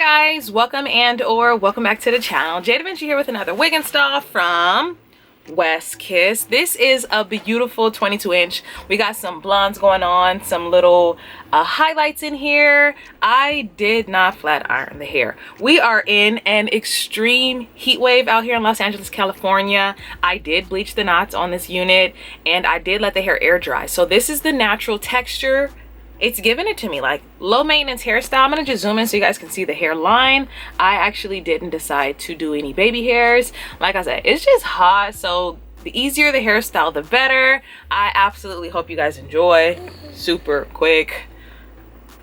guys, welcome back to the channel. jdevinci here with another wig install from westkiss. This is a beautiful 22-inch. We got some blondes going on, some little highlights in here. I did not flat iron the hair. We are in an extreme heat wave out here in Los Angeles, California. I did bleach the knots on this unit and I did let the hair air dry. So this is the natural texture. It's giving it to me, like low maintenance hairstyle. I'm gonna just zoom in so you guys can see the hairline. I actually didn't decide to do any baby hairs. Like I said, it's just hot, so the easier the hairstyle, the better. I absolutely hope you guys enjoy. Super quick,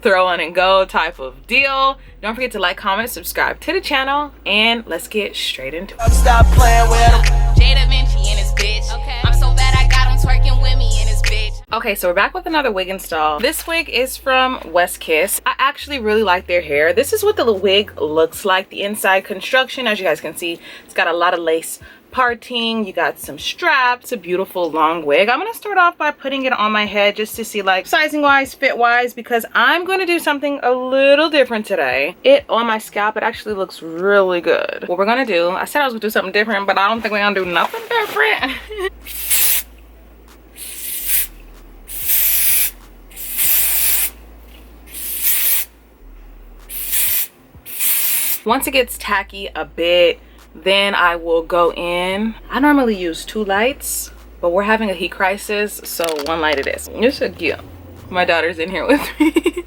throw on and go type of deal. Don't forget to like, comment, subscribe to the channel, and let's get straight into it. Stop playing with him. jdevinci and his bitch. Okay. I'm so bad I got him twerking with me and his bitch. Okay, so we're back with another wig install. This wig is from westkiss. I actually really like their hair. This is what the wig looks like, the inside construction. As you guys can see, it's got a lot of lace parting. You got some straps. It's a beautiful long wig. I'm gonna start off by putting it on my head just to see like sizing wise, fit wise, because I'm gonna do something a little different today. It on my scalp, it actually looks really good. What we're gonna do, I said I was gonna do something different, but I don't think we're gonna do nothing different. Once it gets tacky a bit, then I will go in. I normally use 2 lights, but we're having a heat crisis, so 1 light it is. You're so cute. My daughter's in here with me.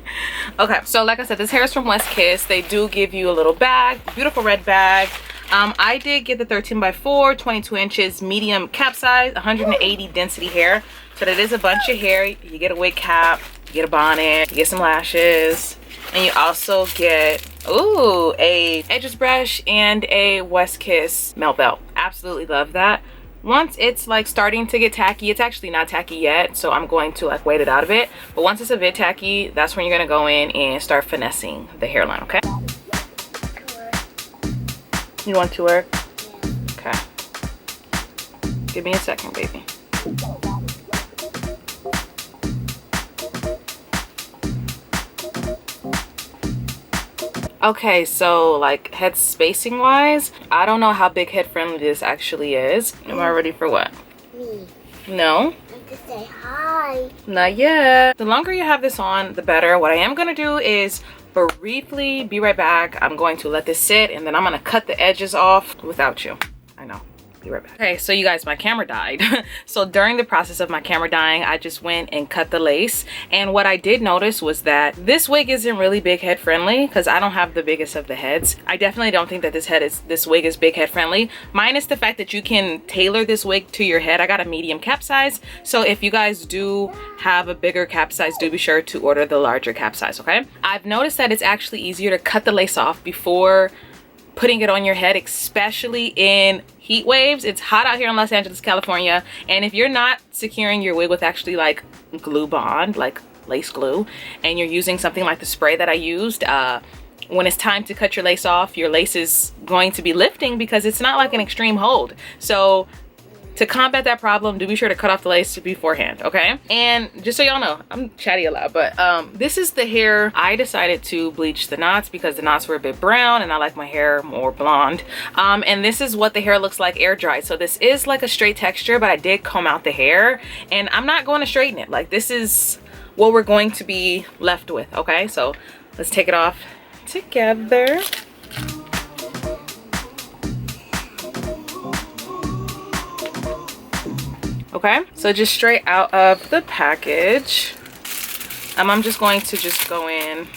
Okay, so like I said, this hair is from westkiss. They do give you a little bag, beautiful red bag. I did get the 13x4, 22 inches, medium cap size, 180 density hair. So that is a bunch of hair. You get a wig cap, you get a bonnet, you get some lashes, and you also get a edges brush and a westkiss melt belt. Absolutely love that. Once it's like starting to get tacky, it's actually not tacky yet, so I'm going to like wait it out a bit, but once it's a bit tacky, that's when you're gonna go in and start finessing the hairline. Okay, you want to work? Okay, give me a second, baby. Okay, so like head spacing wise, I don't know how big head friendly this actually is. Am I ready for what? Me. No? I to say hi. Not yet. The longer you have this on, the better. What I am gonna do is briefly be right back. I'm going to let this sit and then I'm gonna cut the edges off without you. I know. Be right back. Okay, so you guys, my camera died. So during the process of my camera dying, I just went and cut the lace, and what I did notice was that this wig isn't really big head friendly because I don't have the biggest of the heads. I definitely don't think that this wig is big head friendly, minus the fact that you can tailor this wig to your head. I got a medium cap size, so if you guys do have a bigger cap size, do be sure to order the larger cap size. Okay, I've noticed that it's actually easier to cut the lace off before putting it on your head, especially in heat waves. It's hot out here in Los Angeles, California, and if you're not securing your wig with actually like glue bond, like lace glue, and you're using something like the spray that I used, when it's time to cut your lace off, your lace is going to be lifting because it's not like an extreme hold. So to combat that problem, do be sure to cut off the lace beforehand, okay? And just so y'all know, I'm chatty a lot, but this is the hair. I decided to bleach the knots because the knots were a bit brown and I like my hair more blonde. And this is what the hair looks like air dried. So this is like a straight texture, but I did comb out the hair and I'm not going to straighten it. Like this is what we're going to be left with, okay? So let's take it off together. Okay, so just straight out of the package, I'm just going to just go in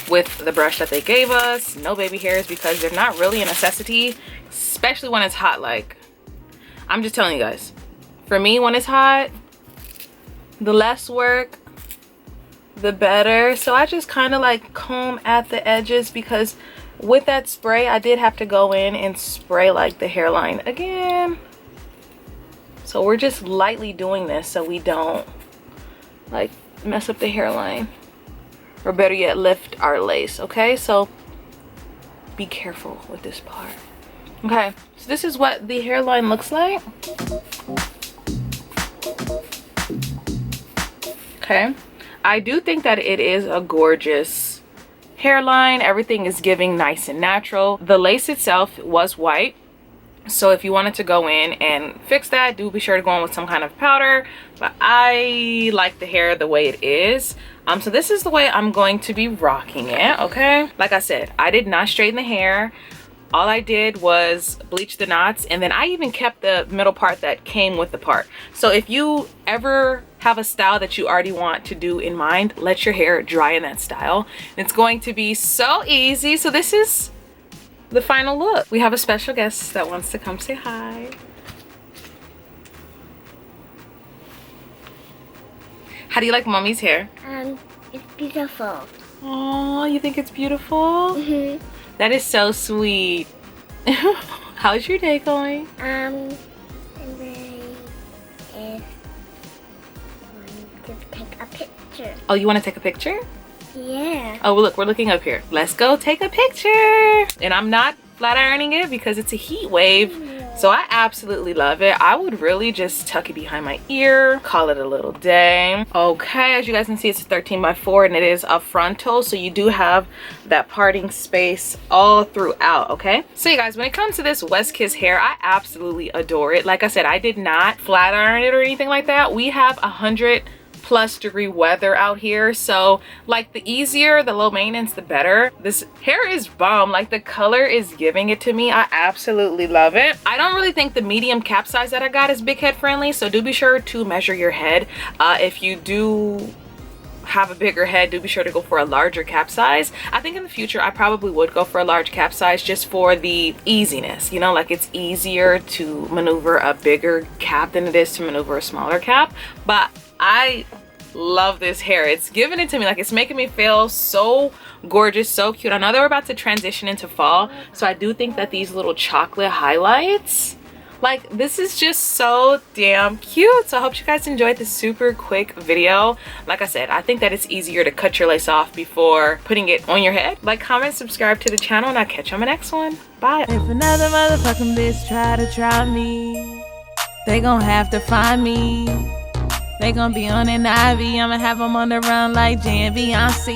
with the brush that they gave us. No baby hairs because they're not really a necessity, especially when it's hot. Like, I'm just telling you guys, for me, when it's hot, the less work, the better. So I just kind of like comb at the edges because with that spray, I did have to go in and spray like the hairline again. So we're just lightly doing this so we don't like mess up the hairline, or better yet, lift our lace. Okay, so be careful with this part. Okay, so this is what the hairline looks like. Okay, I do think that it is a gorgeous hairline. Everything is giving nice and natural. The lace itself was white, so if you wanted to go in and fix that, do be sure to go in with some kind of powder, but I like the hair the way it is. So this is the way I'm going to be rocking it. Okay, like I said, I did not straighten the hair. All I did was bleach the knots, and then I even kept the middle part that came with the part. So if you ever have a style that you already want to do in mind, let your hair dry in that style. It's going to be so easy. So this is the final look. We have a special guest that wants to come say hi. How do you like mommy's hair? It's beautiful. Oh, you think it's beautiful? Mm-hmm. That is so sweet. How's your day going? And then is going to take a picture. Oh, you want to take a picture? Yeah. Oh, look, we're looking up here. Let's go take a picture. And I'm not flat ironing it because it's a heat wave. So I absolutely love it. I would really just tuck it behind my ear, call it a little day. Okay, as you guys can see, it's a 13x4 and it is a frontal. So you do have that parting space all throughout, okay? So you guys, when it comes to this westkiss hair, I absolutely adore it. Like I said, I did not flat iron it or anything like that. We have 100+ degree weather out here, so like the easier, the low maintenance, the better. This hair is bomb. Like the color is giving it to me. I absolutely love it. I don't really think the medium cap size that I got is big head friendly, so do be sure to measure your head. If you do have a bigger head, do be sure to go for a larger cap size. I think in the future I probably would go for a large cap size just for the easiness, you know, like it's easier to maneuver a bigger cap than it is to maneuver a smaller cap. But I love this hair. It's giving it to me. Like it's making me feel so gorgeous, so cute. I know they're about to transition into fall, so I do think that these little chocolate highlights, like this is just so damn cute. So I hope you guys enjoyed this super quick video. Like I said, I think that it's easier to cut your lace off before putting it on your head. Like, comment, subscribe to the channel, and I'll catch you on the next one. Bye. If another motherfucking bitch try me, they gon' have to find me. They gon' be on an IV. I'ma have them on the run like jdevincicollabs.